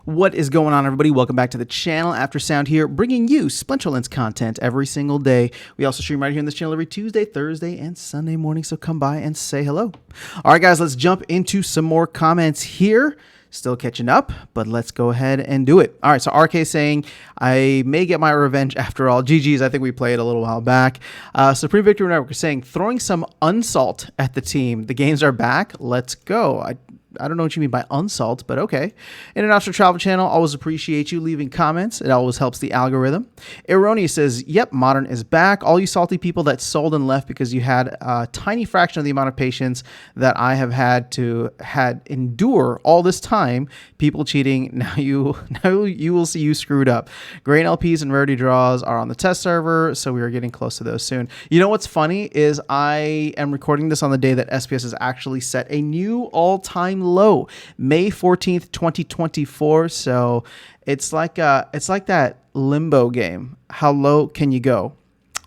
What is going on, everybody? Welcome back to the channel. After Sound here, bringing you Splinterlands content every single day. We also stream right here on this channel every Tuesday, Thursday, and Sunday morning, so come by and say hello. All right, guys, let's jump into some more comments here. Still catching up, but let's go ahead and do it. All right, so RK saying, I may get my revenge after all. GG's, I think we played a little while back. Supreme Victory Network is saying, throwing some unsalt at the team. The games are back. Let's go. I don't know what you mean by unsalt, but okay. International Travel Channel, always appreciate you leaving comments. It always helps the algorithm. Erroneous says, yep, Modern is back. All you salty people that sold and left because you had a tiny fraction of the amount of patience that I have had to endure all this time. People cheating. Now you will see you screwed up. Grain LPs and rarity draws are on the test server, so we are getting close to those soon. You know what's funny is I am recording this on the day that SPS has actually set a new all-time low, May 14th, 2024. So it's like that limbo game. How low can you go?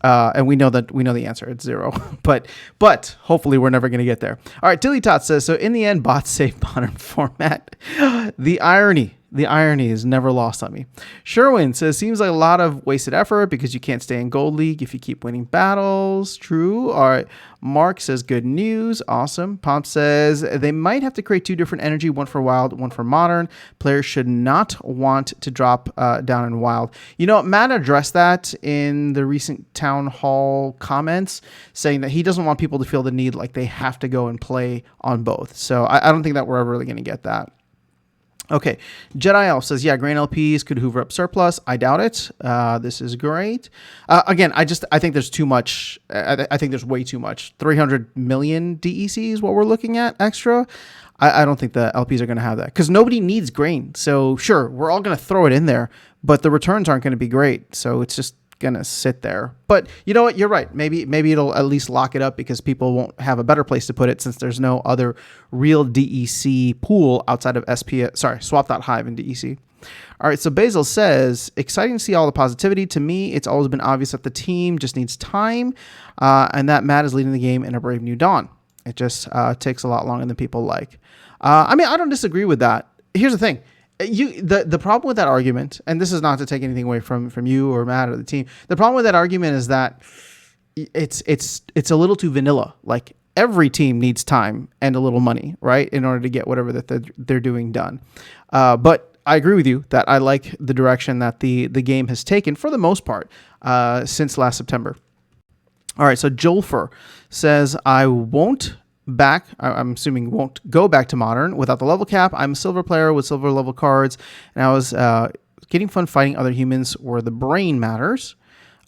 And we know the answer. It's 0. but hopefully we're never going to get there. All right, Dilly Tot says, so in the end, bots save modern format. The irony is never lost on me. Sherwin says, seems like a lot of wasted effort because you can't stay in Gold League if you keep winning battles. True. All right. Mark says, good news. Awesome. Pomp says, they might have to create 2 different energy, one for Wild, one for Modern. Players should not want to drop down in Wild. You know, Matt addressed that in the recent Town Hall comments, saying that he doesn't want people to feel the need like they have to go and play on both. So I don't think that we're ever really going to get that. Okay, Jedi Elf says, yeah, grain LPs could hoover up surplus. I doubt it. This is great. Again, I think there's too much. I think there's way too much. 300 million DEC is what we're looking at extra. I don't think the LPs are going to have that because nobody needs grain. So sure, we're all going to throw it in there, but the returns aren't going to be great. So it's just gonna sit there. But you know what, you're right, maybe it'll at least lock it up because people won't have a better place to put it since there's no other real DEC pool outside of swap.hive and DEC. All right, so Basil says, exciting to see all the positivity. To me, it's always been obvious that the team just needs time and that Matt is leading the game in a brave new dawn. It just takes a lot longer than people like. I mean, I don't disagree with that. Here's the thing. The problem with that argument, and this is not to take anything away from you or Matt or the team, the problem with that argument is that it's a little too vanilla. Like every team needs time and a little money, right, in order to get whatever that they're doing done. But I agree with you that I like the direction that the game has taken for the most part since last September. All right, so Jolfer says, I'm assuming won't go back to Modern without the level cap. I'm a silver player with silver level cards, and I was getting fun fighting other humans where the brain matters.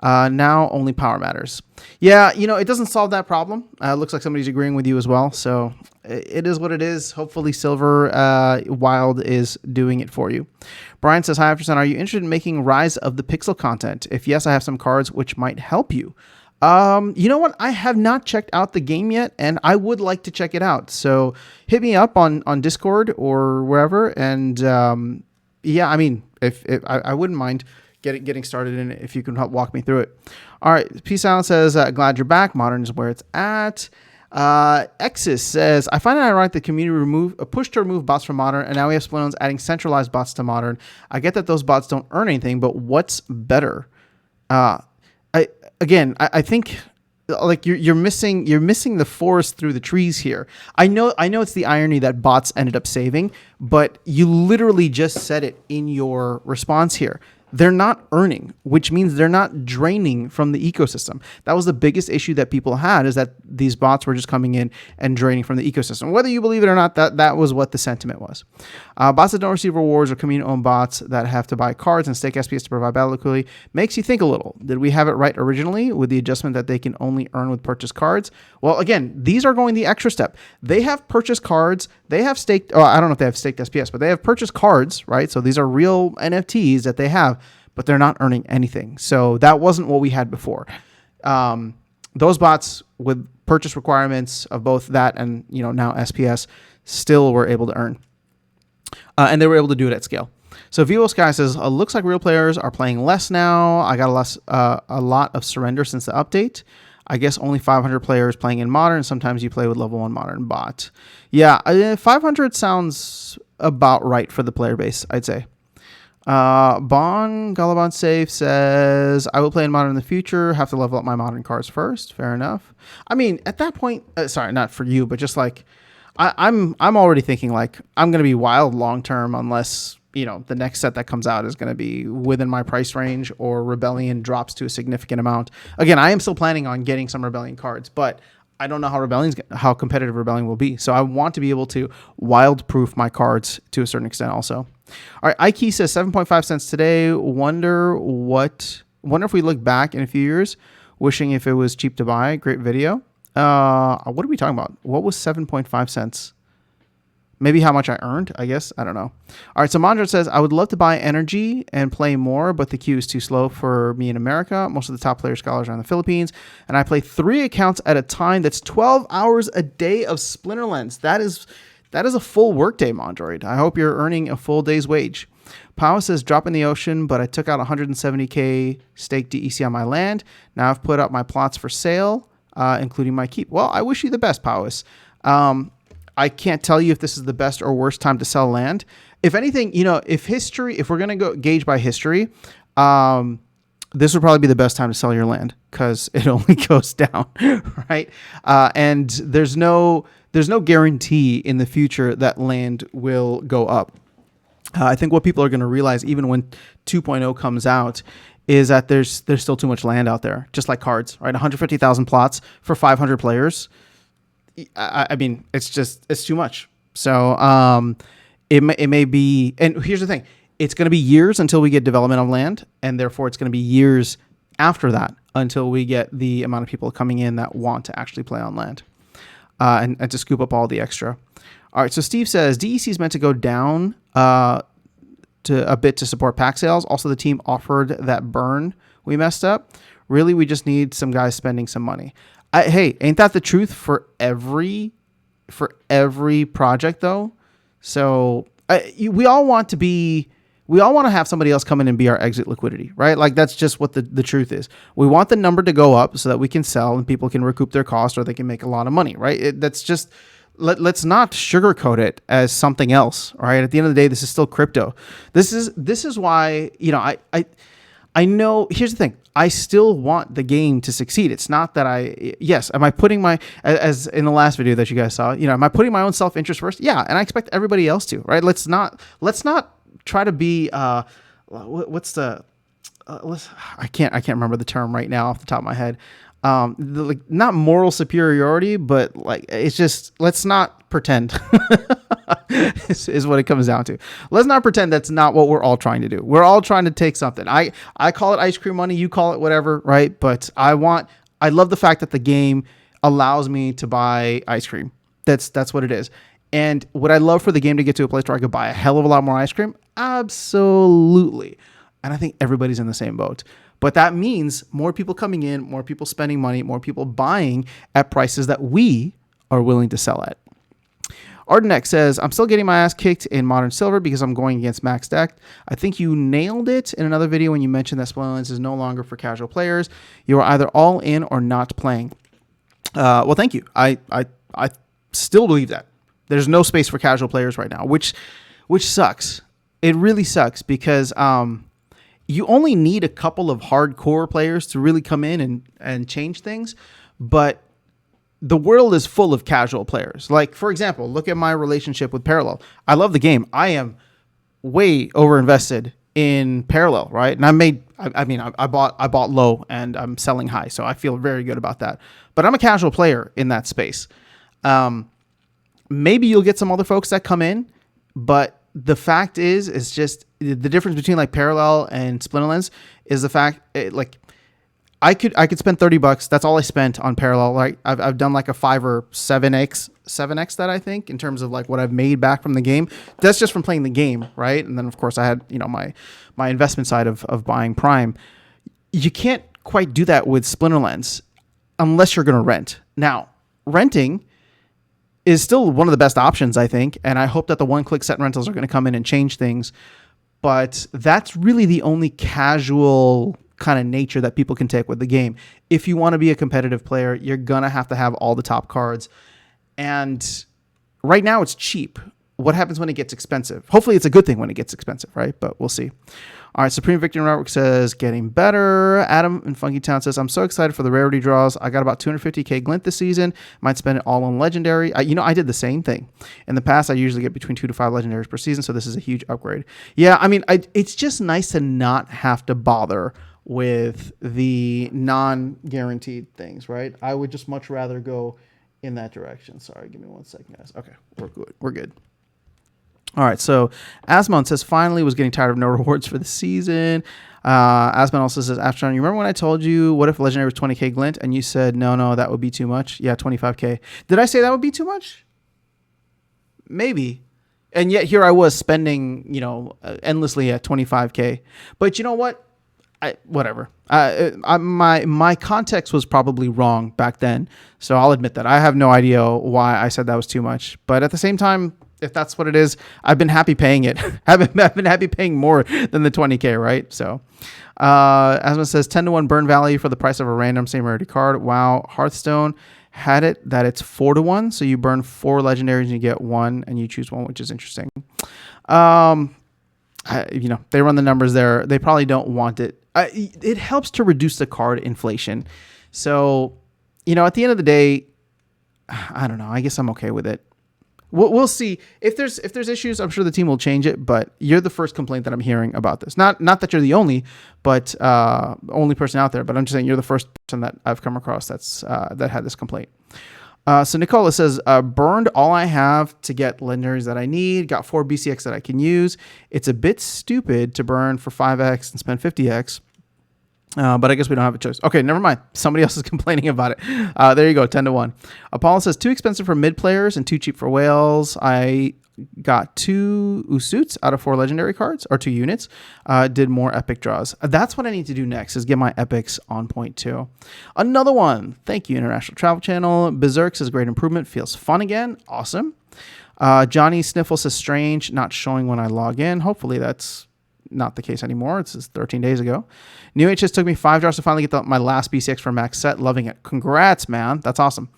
Now only power matters. Yeah, you know, it doesn't solve that problem. It looks like somebody's agreeing with you as well, so it is what it is. Hopefully Silver Wild is doing it for you. Brian says, hi, After, are you interested in making Rise of the Pixel content? If yes, I have some cards which might help you. You know what? I have not checked out the game yet, and I would like to check it out. So hit me up on Discord or wherever. And yeah, I mean, if I wouldn't mind getting started in it if you can help walk me through it. All right. Peace Out says, glad you're back. Modern is where it's at. Exis says, I find it ironic the community pushed to remove bots from Modern, and now we have Splinterlands adding centralized bots to Modern. I get that those bots don't earn anything, but what's better? I think like you're missing the forest through the trees here. I know it's the irony that bots ended up saving, but you literally just said it in your response here. They're not earning, which means they're not draining from the ecosystem. That was the biggest issue that people had, is that these bots were just coming in and draining from the ecosystem. Whether you believe it or not, that was what the sentiment was. Bots that don't receive rewards or community-owned bots that have to buy cards and stake SPS to provide battle liquidity makes you think a little. Did we have it right originally with the adjustment that they can only earn with purchased cards? Well, again, these are going the extra step. They have purchased cards. They have staked, I don't know if they have staked SPS, but they have purchased cards, right? So these are real NFTs that they have, but they're not earning anything. So that wasn't what we had before. Those bots with purchase requirements of both that and now SPS still were able to earn. And they were able to do it at scale. So Vivo Sky says, looks like real players are playing less now. I got a lot of surrender since the update. I guess only 500 players playing in Modern. Sometimes you play with level 1 Modern bot. Yeah, 500 sounds about right for the player base, I'd say. Bon Galabon Safe says, I will play in Modern in the future. Have to level up my Modern cards first. Fair enough. I mean, at that point, sorry, not for you, but just like, I'm already thinking like I'm gonna be wild long term unless the next set that comes out is gonna be within my price range or Rebellion drops to a significant amount. Again, I am still planning on getting some Rebellion cards, but I don't know how competitive Rebellion will be. So I want to be able to wild proof my cards to a certain extent also. All right, Ike says 7.5 cents today. Wonder if we look back in a few years, wishing if it was cheap to buy. Great video. What are we talking about? What was 7.5 cents? Maybe how much I earned, I guess. I don't know. All right, so Mandra says, I would love to buy energy and play more, but the queue is too slow for me in America. Most of the top player scholars are in the Philippines, and I play 3 accounts at a time. That's 12 hours a day of Splinterlands. That is a full workday, Mondroid. I hope you're earning a full day's wage. Pao says, drop in the ocean, but I took out 170K stake DEC on my land. Now I've put up my plots for sale, including my keep. Well, I wish you the best, Powis. I can't tell you if this is the best or worst time to sell land. If anything, if we're going to go gauge by history, this would probably be the best time to sell your land because it only goes down, right? And there's no guarantee in the future that land will go up. I think what people are going to realize, even when 2.0 comes out, is that there's still too much land out there, just like cards, right? 150,000 plots for 500 players. I mean, it's too much. So it may be, and here's the thing, it's going to be years until we get development of land, and therefore it's going to be years after that until we get the amount of people coming in that want to actually play on land and to scoop up all the extra. All right, so Steve says DEC is meant to go down to a bit to support pack sales. Also, the team offered that burn we messed up. Really, we just need some guys spending some money. Hey, ain't that the truth for every project though? So we all want to have somebody else come in and be our exit liquidity, right? Like that's just what the truth is. We want the number to go up so that we can sell and people can recoup their cost or they can make a lot of money, right? That's just, let's not sugarcoat it as something else, right? At the end of the day, this is still crypto. This is why, I know, here's the thing. I still want the game to succeed. It's not that am I putting as in the last video that you guys saw, am I putting my own self-interest first? Yeah. And I expect everybody else to, right? Let's not try to be, I can't remember the term right now off the top of my head. Not moral superiority, but like, it's just, let's not pretend is what it comes down to. Let's not pretend that's not what we're all trying to do. We're all trying to take something. I call it ice cream money. You call it whatever, right? But I love the fact that the game allows me to buy ice cream. That's what it is. And would I love for the game to get to a place where I could buy a hell of a lot more ice cream? Absolutely. And I think everybody's in the same boat. But that means more people coming in, more people spending money, more people buying at prices that we are willing to sell at. Ardenek says, I'm still getting my ass kicked in Modern Silver because I'm going against Max Deck. I think you nailed it in another video when you mentioned that Splinterlands is no longer for casual players. You are either all in or not playing. Well, thank you. I still believe that. There's no space for casual players right now, which sucks. It really sucks because you only need a couple of hardcore players to really come in and change things. But the world is full of casual players. Like, for example, look at my relationship with Parallel. I love the game. I am way overinvested in Parallel, right? And I bought low and I'm selling high. So I feel very good about that. But I'm a casual player in that space. Maybe you'll get some other folks that come in, but the fact is just the difference between like Parallel and Splinterlands is the fact I could spend $30. That's all I spent on Parallel. Right? I've done like a 5 or 7x that I think in terms of like what I've made back from the game. That's just from playing the game, right? And then of course I had my investment side of buying Prime. You can't quite do that with Splinterlands unless you're going to rent. Now, renting is still one of the best options, I think, and I hope that the one-click set rentals are going to come in and change things. But that's really the only casual kind of nature that people can take with the game. If you want to be a competitive player, you're going to have all the top cards. And right now it's cheap. what happens when it gets expensive? Hopefully it's a good thing when it gets expensive, right? But we'll see. All right, Supreme Victory Network says, getting better. Adam in Funky Town says, I'm so excited for the rarity draws. I got about 250K Glint this season. Might spend it all on Legendary. I did the same thing. In the past, I usually get between 2 to 5 Legendaries per season, so this is a huge upgrade. Yeah, I mean, it's just nice to not have to bother with the non-guaranteed things, right? I would just much rather go in that direction. Sorry, give me 1 second, guys. Okay, we're good. All right, so Asmon says, finally was getting tired of no rewards for the season. Asmon also says, Astron, you remember when I told you what if Legendary was 20K Glint? And you said, no, that would be too much. Yeah, 25K. Did I say that would be too much? Maybe. And yet here I was spending, endlessly at 25K. But you know what? Whatever. My context was probably wrong back then. So I'll admit that. I have no idea why I said that was too much. But at the same time, if that's what it is, I've been happy paying it. I've been happy paying more than the 20K, right? So, Asma says 10-1 burn value for the price of a random same rarity card. Wow, Hearthstone had it that it's 4-1, so you burn 4 legendaries and you get 1, and you choose 1, which is interesting. They run the numbers there. They probably don't want it. It helps to reduce the card inflation. So, at the end of the day, I don't know. I guess I'm okay with it. We'll see if there's issues. I'm sure the team will change it, but you're the first complaint that I'm hearing about this. Not that you're the only person out there, but I'm just saying you're the first person that I've come across that had this complaint. So Nicola says, burned all I have to get legendaries that I need. Got 4 BCX that I can use. It's a bit stupid to burn for 5x and spend 50x. But I guess we don't have a choice. Okay, never mind. Somebody else is complaining about it. There you go, 10-1. Apollo says, too expensive for mid players and too cheap for whales. I got 2 Usuits out of 4 legendary cards, or 2 units. Did more epic draws. That's what I need to do next, is get my epics on point too. Another one. Thank you, International Travel Channel. Berserk says, great improvement. Feels fun again. Awesome. Johnny Sniffle says, strange, not showing when I log in. Hopefully that's not the case anymore. It's just 13 days ago. New HS took me 5 draws to finally get my last BCX for max set. Loving it. Congrats, man. That's awesome.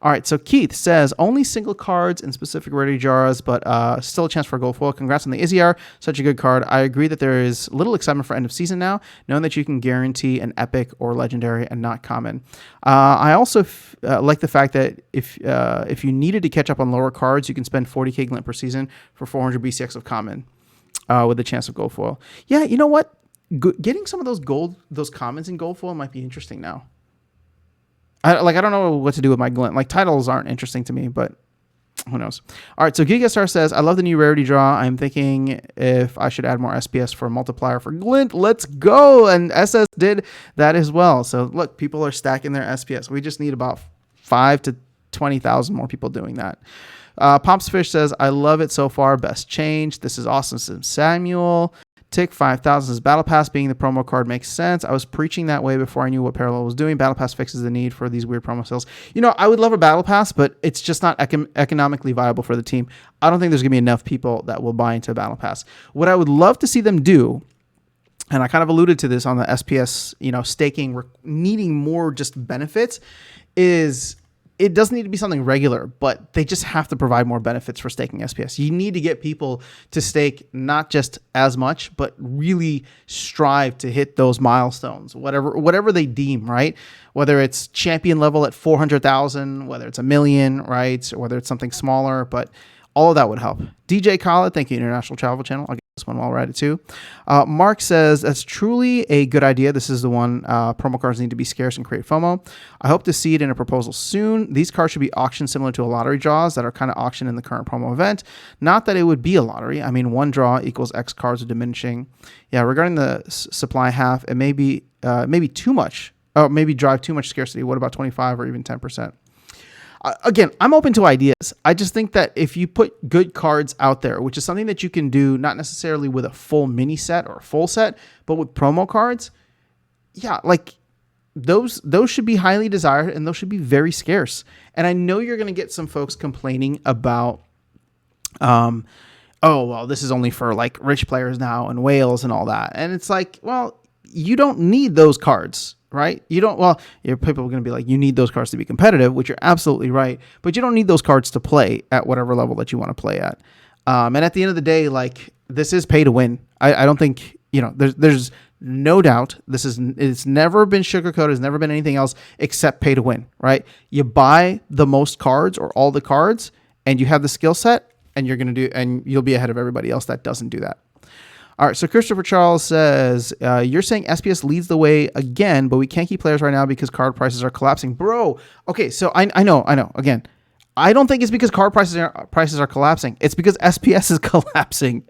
All right, so Keith says, only single cards in specific rarity jars, but still a chance for a gold foil. Congrats on the Izzyar. Such a good card. I agree that there is little excitement for end of season now, knowing that you can guarantee an epic or legendary and not common. I also like the fact that if you needed to catch up on lower cards, you can spend 40K Glint per season for 400 BCX of common. With a chance of gold foil. Yeah, you know what? Getting some of those commons in gold foil might be interesting now. I don't know what to do with my Glint. Like, titles aren't interesting to me, but who knows? All right, so Gigastar says, I love the new rarity draw. I'm thinking if I should add more SPS for a multiplier for Glint. Let's go! And SS did that as well. So look, people are stacking their SPS. We just need about 5 to 20,000 more people doing that. Pompsfish says, I love it so far. Best change. This is awesome. Samuel. Tick 5,000's Battle Pass being the promo card makes sense. I was preaching that way before I knew what Parallel was doing. Battle Pass fixes the need for these weird promo sales. I would love a Battle Pass, but it's just not economically viable for the team. I don't think there's going to be enough people that will buy into a Battle Pass. What I would love to see them do, and I kind of alluded to this on the SPS, staking, needing more just benefits, is it doesn't need to be something regular, but they just have to provide more benefits for staking SPS. You need to get people to stake not just as much, but really strive to hit those milestones, whatever they deem, right? Whether it's champion level at 400,000, whether it's 1 million, right? Or whether it's something smaller, but all of that would help. DJ Khaled, thank you, International Travel Channel. I'll get this one while we're at it too. Mark says, that's truly a good idea. This is the one. Promo cards need to be scarce and create FOMO. I hope to see it in a proposal soon. These cards should be auctioned similar to a lottery draws that are kind of auctioned in the current promo event. Not that it would be a lottery. I mean, 1 draw equals X cards are diminishing. Yeah, regarding the supply half, it may be too much. Oh, maybe drive too much scarcity. What about 25 or even 10%? Again, I'm open to ideas. I just think that if you put good cards out there, which is something that you can do not necessarily with a full mini set or a full set, but with promo cards, yeah, like those should be highly desired and those should be very scarce. And I know you're going to get some folks complaining about, oh, well, this is only for like rich players now and whales and all that. And it's like, well, you don't need those cards. Right? People are going to be like, you need those cards to be competitive, which you're absolutely right. But you don't need those cards to play at whatever level that you want to play at. And at the end of the day, like, this is pay to win. I don't think, there's no doubt it's never been sugarcoated. It's never been anything else except pay to win, right? You buy the most cards or all the cards and you have the skill set and you'll be ahead of everybody else that doesn't do that. All right, so Christopher Charles says, you're saying SPS leads the way again, but we can't keep players right now because card prices are collapsing. Bro, okay, so I know. Again, I don't think it's because card prices are collapsing. It's because SPS is collapsing.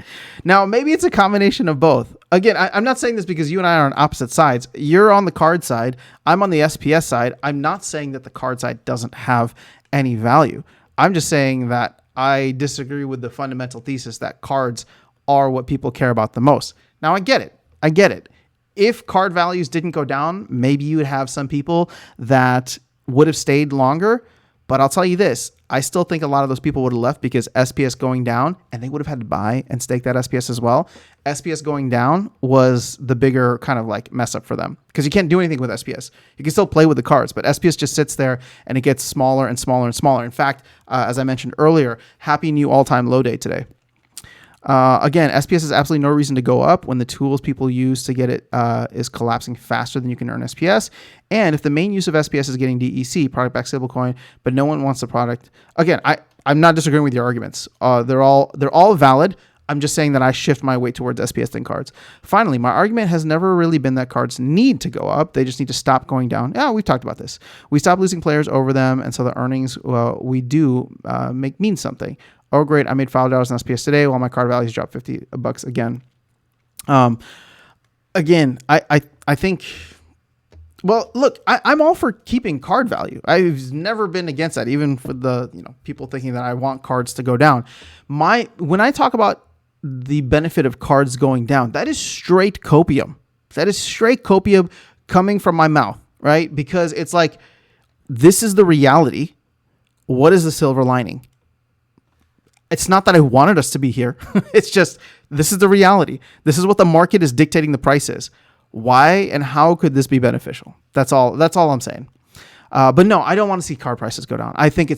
Now, maybe it's a combination of both. Again, I'm not saying this because you and I are on opposite sides. You're on the card side. I'm on the SPS side. I'm not saying that the card side doesn't have any value. I'm just saying that I disagree with the fundamental thesis that cards are what people care about the most. Now, I get it. If card values didn't go down, maybe you would have some people that would have stayed longer. But I'll tell you this, I still think a lot of those people would have left because SPS going down, and they would have had to buy and stake that SPS as well. SPS going down was the bigger kind of like mess up for them because you can't do anything with SPS. You can still play with the cards, but SPS just sits there and it gets smaller and smaller and smaller. In fact, as I mentioned earlier, happy new all-time low day today. Again, SPS has absolutely no reason to go up when the tools people use to get it is collapsing faster than you can earn SPS. And if the main use of SPS is getting DEC, product backed stablecoin, but no one wants the product. Again, I'm not disagreeing with your arguments. They're all valid. I'm just saying that I shift my weight towards SPS than cards. Finally, my argument has never really been that cards need to go up. They just need to stop going down. Yeah, we've talked about this. We stop losing players over them, and so the earnings we do mean something. Oh, great, I made $5 on SPS today while my card values dropped $50 again. Again, I think... Well, look, I'm all for keeping card value. I've never been against that, even for the people thinking that I want cards to go down. When I talk about the benefit of cards going down, that is straight copium. That is straight copium coming from my mouth, right? Because it's like, this is the reality. What is the silver lining? It's not that I wanted us to be here. It's just, this is the reality. This is what the market is dictating the price is. Why and how could this be beneficial? That's all I'm saying. But no, I don't want to see card prices go down. I think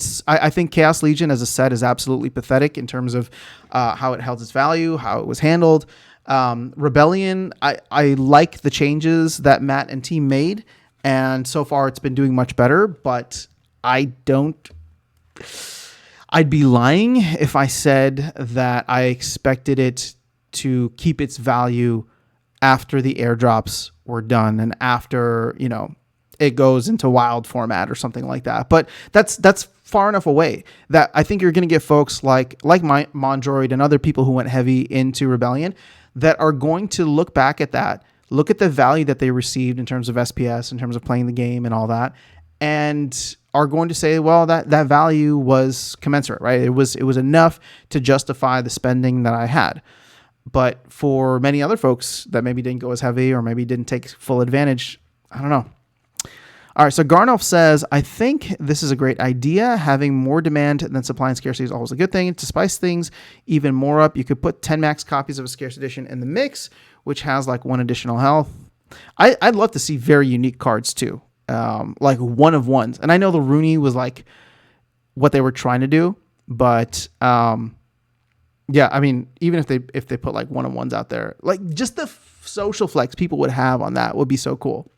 Chaos Legion as a set is absolutely pathetic in terms of how it held its value, how it was handled. Rebellion, I like the changes that Matt and team made, and so far it's been doing much better, but I'd be lying if I said that I expected it to keep its value after the airdrops were done and after, it goes into wild format or something like that. But that's far enough away that I think you're going to get folks like my Mondroid and other people who went heavy into Rebellion that are going to look back at that, look at the value that they received in terms of SPS, in terms of playing the game and all that, and are going to say, well, that value was commensurate, right? It was enough to justify the spending that I had. But for many other folks that maybe didn't go as heavy or maybe didn't take full advantage, I don't know. All right, so Garnoff says, I think this is a great idea. Having more demand than supply and scarcity is always a good thing. To spice things even more up, you could put 10 max copies of a scarce edition in the mix, which has like 1 additional health. I'd love to see very unique cards too, like one of ones. And I know the Rooney was like what they were trying to do, but yeah, I mean, even if they put like one of ones out there, like just the social flex people would have on that would be so cool.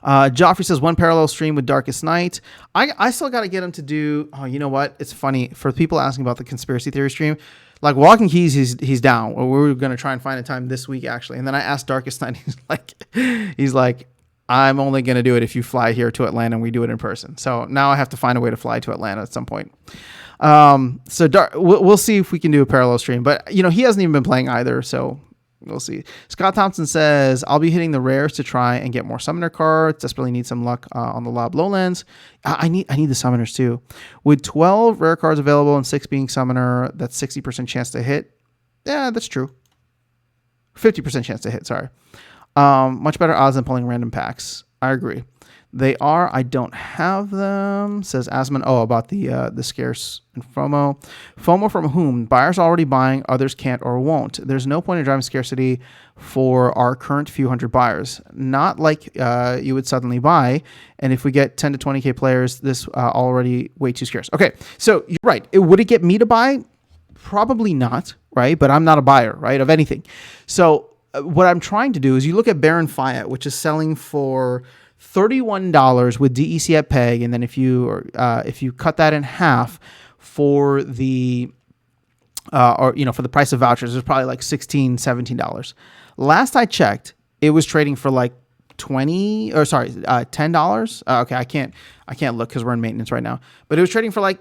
Joffrey says 1 parallel stream with Darkest Night. I still got to get him to do. Oh, you know what? It's funny for people asking about the conspiracy theory stream. Like Walking Keys, he's down. Or we're going to try and find a time this week actually. And then I asked Darkest Night. He's like, I'm only going to do it if you fly here to Atlanta and we do it in person. So now I have to find a way to fly to Atlanta at some point. We'll see if we can do a parallel stream. But he hasn't even been playing either. So we'll see. Scott Thompson says, I'll be hitting the rares to try and get more summoner cards. Desperately need some luck on the Lob Lowlands. I need the summoners too. With 12 rare cards available and 6 being summoner, that's 60% chance to hit. Yeah, that's true. 50% chance to hit, sorry. Much better odds than pulling random packs. I agree. They are. I don't have them, says Asman. Oh, about the scarce and FOMO. FOMO from whom? Buyers already buying, others can't or won't. There's no point in driving scarcity for our current few hundred buyers. Not like you would suddenly buy. And if we get 10 to 20K players, this already way too scarce. Okay, so you're right. Would it get me to buy? Probably not, right? But I'm not a buyer, right, of anything. So what I'm trying to do is you look at Baron Fiat, which is selling for $31 with DEC at peg, and then if you cut that in half for the for the price of vouchers, it's probably like $16, $17. Last I checked, it was trading for like $10. Okay, I can't look because we're in maintenance right now, but it was trading for like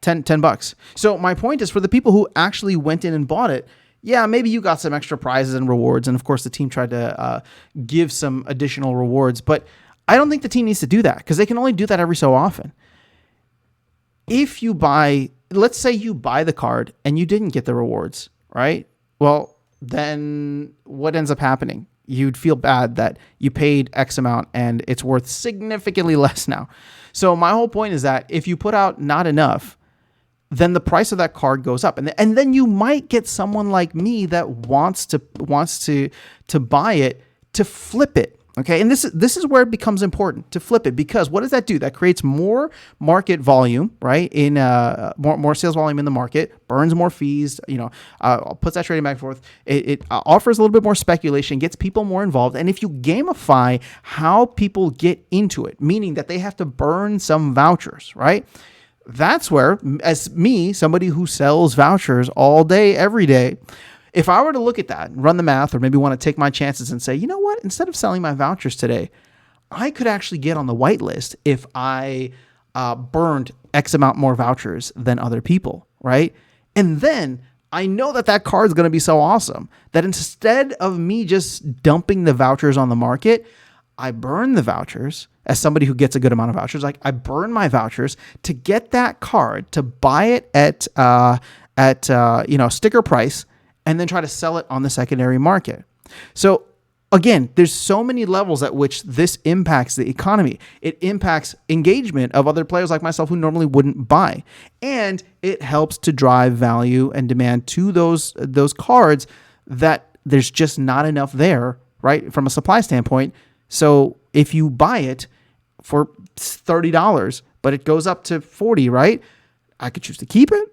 10 bucks. So my point is, for the people who actually went in and bought it, yeah, maybe you got some extra prizes and rewards, and of course the team tried to give some additional rewards, but I don't think the team needs to do that because they can only do that every so often. If you buy, let's say you buy the card and you didn't get the rewards, right? Well, then what ends up happening? You'd feel bad that you paid X amount and it's worth significantly less now. So my whole point is that if you put out not enough, then the price of that card goes up, and then you might get someone like me that wants to buy it to flip it. Okay, and this is where it becomes important to flip it, because what does that do? That creates more market volume, right? In more sales volume in the market, burns more fees. Puts that trading back and forth. It offers a little bit more speculation, gets people more involved, and if you gamify how people get into it, meaning that they have to burn some vouchers, right? That's where, as me, somebody who sells vouchers all day, every day, if I were to look at that and run the math, or maybe want to take my chances and say, you know what, instead of selling my vouchers today, I could actually get on the whitelist if I burned X amount more vouchers than other people, right? And then I know that card is going to be so awesome that instead of me just dumping the vouchers on the market, I burn the vouchers. As somebody who gets a good amount of vouchers, like I burn my vouchers to get that card, to buy it at sticker price, and then try to sell it on the secondary market. So again, there's so many levels at which this impacts the economy. It impacts engagement of other players like myself who normally wouldn't buy, and it helps to drive value and demand to those cards that there's just not enough there, right, from a supply standpoint. So if you buy it for $30, but it goes up to $40, right? I could choose to keep it.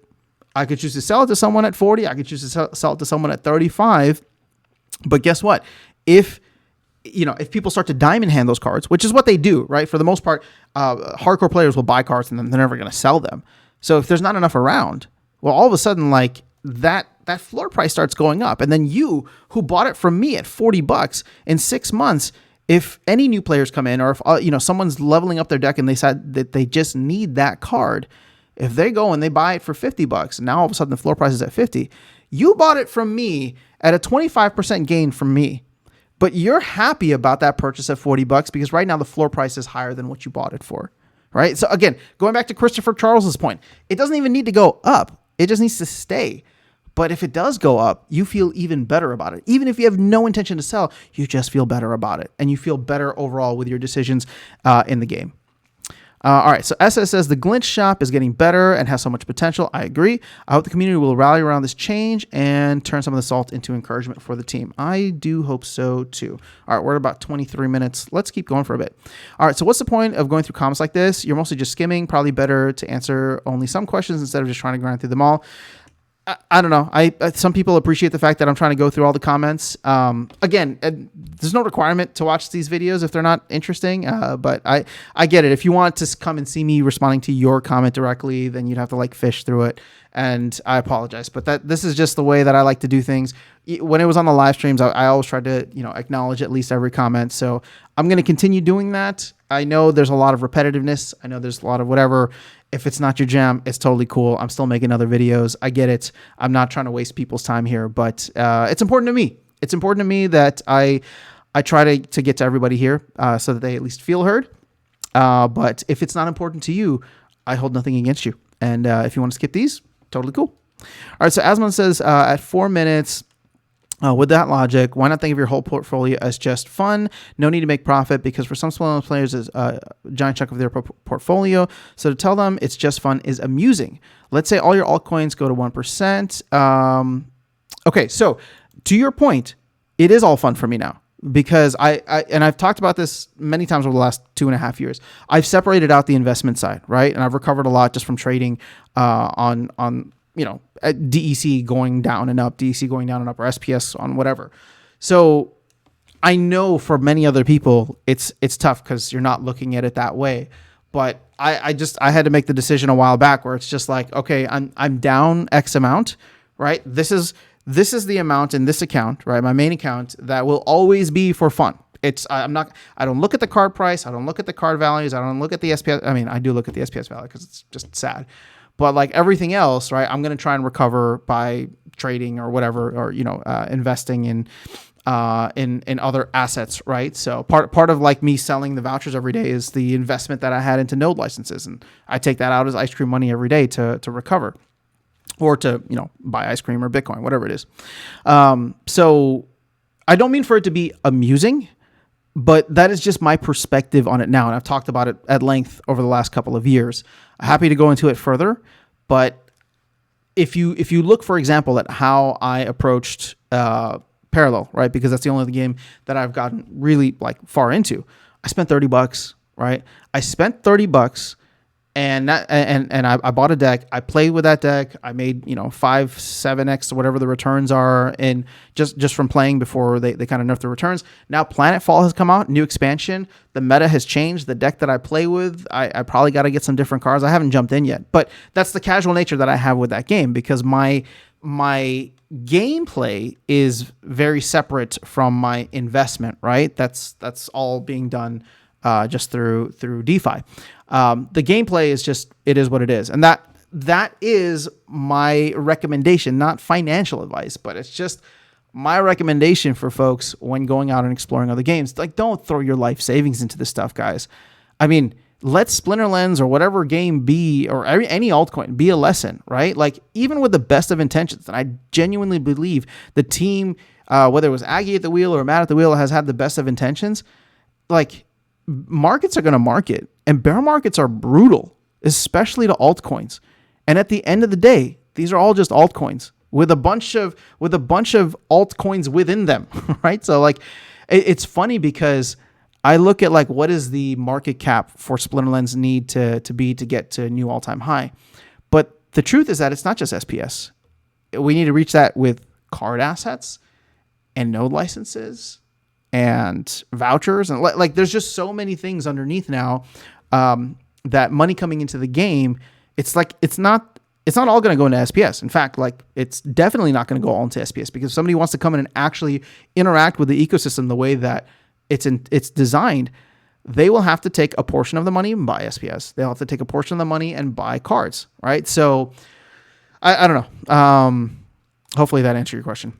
I could choose to sell it to someone at $40. I could choose to sell it to someone at $35. But guess what? If people start to diamond hand those cards, which is what they do, right? For the most part, hardcore players will buy cards and then they're never going to sell them. So if there's not enough around, well, all of a sudden, like that floor price starts going up. And then you, who bought it from me at $40 in 6 months, if any new players come in, or if someone's leveling up their deck and they said that they just need that card, if they go and they buy it for $50, and now all of a sudden the floor price is at $50, you bought it from me at a 25% gain from me, but you're happy about that purchase at $40 because right now the floor price is higher than what you bought it for, right? So again, going back to Christopher Charles's point, it doesn't even need to go up; it just needs to stay. But if it does go up, you feel even better about it. Even if you have no intention to sell, you just feel better about it. And you feel better overall with your decisions in the game. All right, so SS says, the Glint shop is getting better and has so much potential. I agree. I hope the community will rally around this change and turn some of the salt into encouragement for the team. I do hope so, too. All right, we're at about 23 minutes. Let's keep going for a bit. All right, so what's the point of going through comments like this? You're mostly just skimming. Probably better to answer only some questions instead of just trying to grind through them all. I don't know. Some people appreciate the fact that I'm trying to go through all the comments. Again, there's no requirement to watch these videos if they're not interesting. But I get it. If you want to come and see me responding to your comment directly, then you'd have to fish through it. And I apologize, but this is just the way that I like to do things. When it was on the live streams, I always tried to acknowledge at least every comment. So I'm going to continue doing that. I know there's a lot of repetitiveness. I know there's a lot of whatever. If it's not your jam, it's totally cool. I'm still making other videos. I get it. I'm not trying to waste people's time here, but it's important to me. It's important to me that I try to get to everybody here so that they at least feel heard. But if it's not important to you, I hold nothing against you. And if you want to skip these, totally cool. All right, so Asman says, at 4 minutes, with that logic, why not think of your whole portfolio as just fun? No need to make profit, because for some small players, it's a giant chunk of their portfolio. So to tell them it's just fun is amusing. Let's say all your altcoins go to 1%. Okay, so to your point, it is all fun for me now, because I've talked about this many times over the last 2.5 years. I've separated out the investment side, right? And I've recovered a lot just from trading on DEC going down and up, DEC going down and up, or SPS on whatever. So I know for many other people, it's tough because you're not looking at it that way. But I had to make the decision a while back where it's just like, okay, I'm down X amount, right? This is the amount in this account, right? My main account that will always be for fun. I don't look at the card price. I don't look at the card values. I don't look at the SPS. I mean, I do look at the SPS value because it's just sad. But like everything else, right? I'm going to try and recover by trading or whatever, or, investing in other assets, right? So part of like me selling the vouchers every day is the investment that I had into node licenses. And I take that out as ice cream money every day to recover, or to, buy ice cream or Bitcoin, whatever it is. So I don't mean for it to be amusing, but that is just my perspective on it now. And I've talked about it at length over the last couple of years. I'm happy to go into it further. But if you look, for example, at how I approached Parallel, right? Because that's the only game that I've gotten really like far into. I spent $30, right? I spent $30 and I bought a deck. I played with that deck. I made, 5, 7x, whatever the returns are, and just from playing before they kind of nerfed the returns. Now Planetfall has come out, new expansion. The meta has changed. The deck that I play with, I probably got to get some different cards. I haven't jumped in yet, but that's the casual nature that I have with that game, because my gameplay is very separate from my investment, right? That's all being done just through DeFi. The gameplay is just, it is what it is. And that is my recommendation, not financial advice, but it's just my recommendation for folks when going out and exploring other games. Like, don't throw your life savings into this stuff, guys. I mean, let Splinterlands or whatever game be, or any altcoin be a lesson, right? Like, even with the best of intentions, and I genuinely believe the team, whether it was Aggie at the wheel or Matt at the wheel, has had the best of intentions. Like, markets are going to market, and bear markets are brutal, especially to altcoins. And at the end of the day, these are all just altcoins with a bunch of altcoins within them, right? So like, it's funny because I look at like, what is the market cap for Splinterlands need to be to get to a new all-time high? But the truth is that it's not just SPS. We need to reach that with card assets and node licenses and vouchers, and like there's just so many things underneath now that money coming into the game. It's like it's not all going to go into SPS. In fact, like it's definitely not going to go all into SPS, because if somebody wants to come in and actually interact with the ecosystem the way that it's designed, they will have to take a portion of the money and buy SPS. They'll have to take a portion of the money and buy cards, right? So I don't know. Hopefully that answered your question.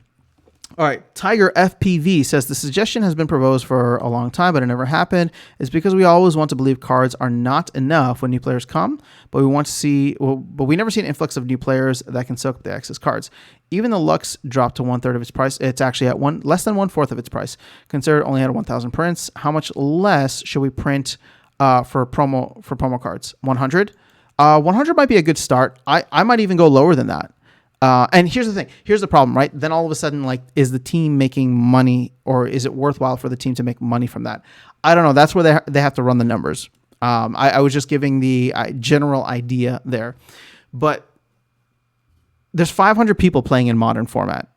All right, Tiger FPV says the suggestion has been proposed for a long time, but it never happened. It's because we always want to believe cards are not enough when new players come, but we want to see, but we never see an influx of new players that can soak up the excess cards. Even the Lux dropped to 1/3 of its price. It's actually at less than 1/4 of its price. Consider it only had 1,000 prints. How much less should we print for promo cards? 100. 100 might be a good start. I might even go lower than that. And here's the thing. Here's the problem, right? Then all of a sudden, like, is the team making money, or is it worthwhile for the team to make money from that? I don't know. That's where they have to run the numbers. I was just giving the general idea there. But there's 500 people playing in modern format.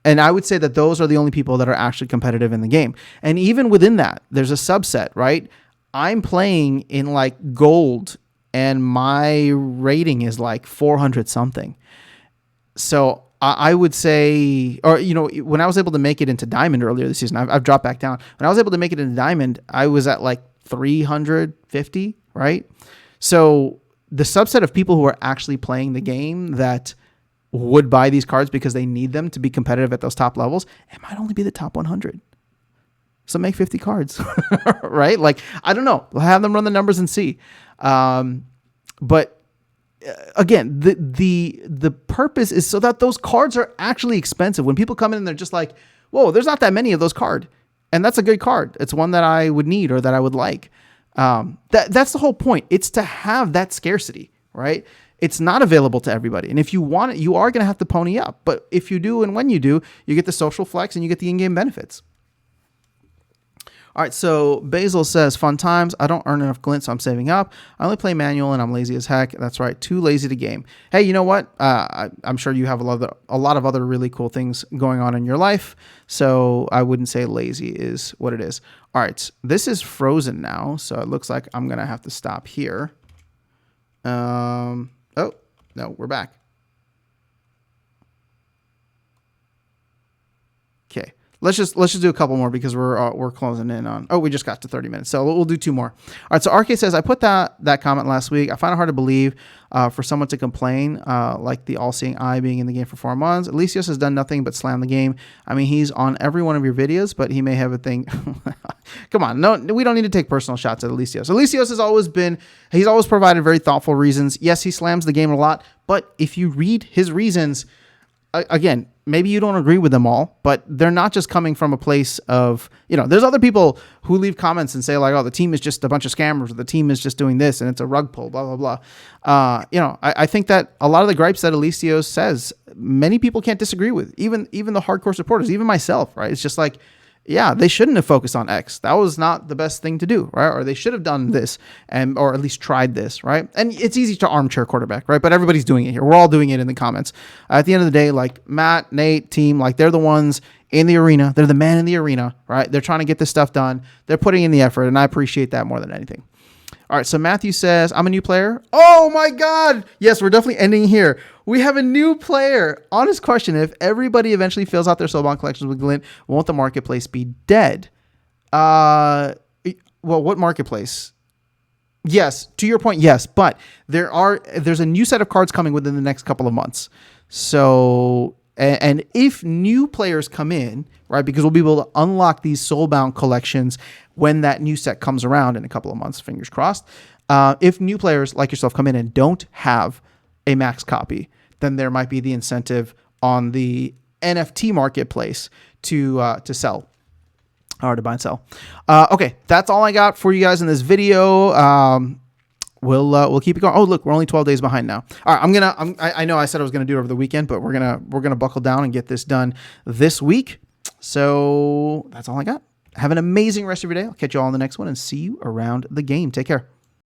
And I would say that those are the only people that are actually competitive in the game. And even within that, there's a subset, right? I'm playing in like gold, and my rating is like 400 something. So I would say, or, when I was able to make it into diamond earlier this season, I've dropped back down. When I was able to make it into diamond, I was at like 350, right? So the subset of people who are actually playing the game that would buy these cards because they need them to be competitive at those top levels, it might only be the top 100. So make 50 cards, right? Like, I don't know. We'll have them run the numbers and see. But again, the purpose is so that those cards are actually expensive. When people come in and they're just like, whoa, there's not that many of those cards. And that's a good card. It's one that I would need or that I would like. That's the whole point. It's to have that scarcity, right? It's not available to everybody. And if you want it, you are going to have to pony up. But if you do, and when you do, you get the social flex and you get the in-game benefits. All right, so Basil says, fun times. I don't earn enough glint, so I'm saving up. I only play manual, and I'm lazy as heck. That's right, too lazy to game. Hey, you know what? I'm sure you have a lot of other really cool things going on in your life, so I wouldn't say lazy is what it is. All right, this is frozen now, so it looks like I'm going to have to stop here. Oh, no, we're back. Okay. Let's just do a couple more because we're closing in on. Oh, we just got to 30 minutes, so we'll do 2 more. All right. So RK says, I put that comment last week. I find it hard to believe for someone to complain like the all-seeing eye being in the game for 4 months. Alicios has done nothing but slam the game. I mean, he's on every one of your videos, but he may have a thing. Come on, no, we don't need to take personal shots at Alicios. Alicios has always he's always provided very thoughtful reasons. Yes, he slams the game a lot, but if you read his reasons, again, maybe you don't agree with them all, but they're not just coming from a place of, there's other people who leave comments and say like, oh, the team is just a bunch of scammers, or the team is just doing this and it's a rug pull, blah, blah, blah. I think that a lot of the gripes that Alicios says, many people can't disagree with, even the hardcore supporters, even myself, right? It's just like, yeah, they shouldn't have focused on X. That was not the best thing to do, right? Or they should have done this, or at least tried this, right? And it's easy to armchair quarterback, right? But everybody's doing it here. We're all doing it in the comments. At the end of the day, like Matt, Nate, team, like they're the ones in the arena. They're the man in the arena, right? They're trying to get this stuff done. They're putting in the effort, and I appreciate that more than anything. All right, so Matthew says, I'm a new player. Oh my God. Yes, we're definitely ending here. We have a new player. Honest question, if everybody eventually fills out their Soulbound collections with Glint, won't the marketplace be dead? Well, what marketplace? Yes, to your point, yes. But there's a new set of cards coming within the next couple of months. So, and if new players come in, right, because we'll be able to unlock these Soulbound collections when that new set comes around in a couple of months, fingers crossed. If new players like yourself come in and don't have a max copy, then there might be the incentive on the NFT marketplace to sell or to buy and sell. Okay, that's all I got for you guys in this video. We'll keep it going. Oh, look, we're only 12 days behind now. All right, I know I said I was gonna do it over the weekend, but we're gonna buckle down and get this done this week. So that's all I got. Have an amazing rest of your day. I'll catch you all in the next one and see you around the game. Take care.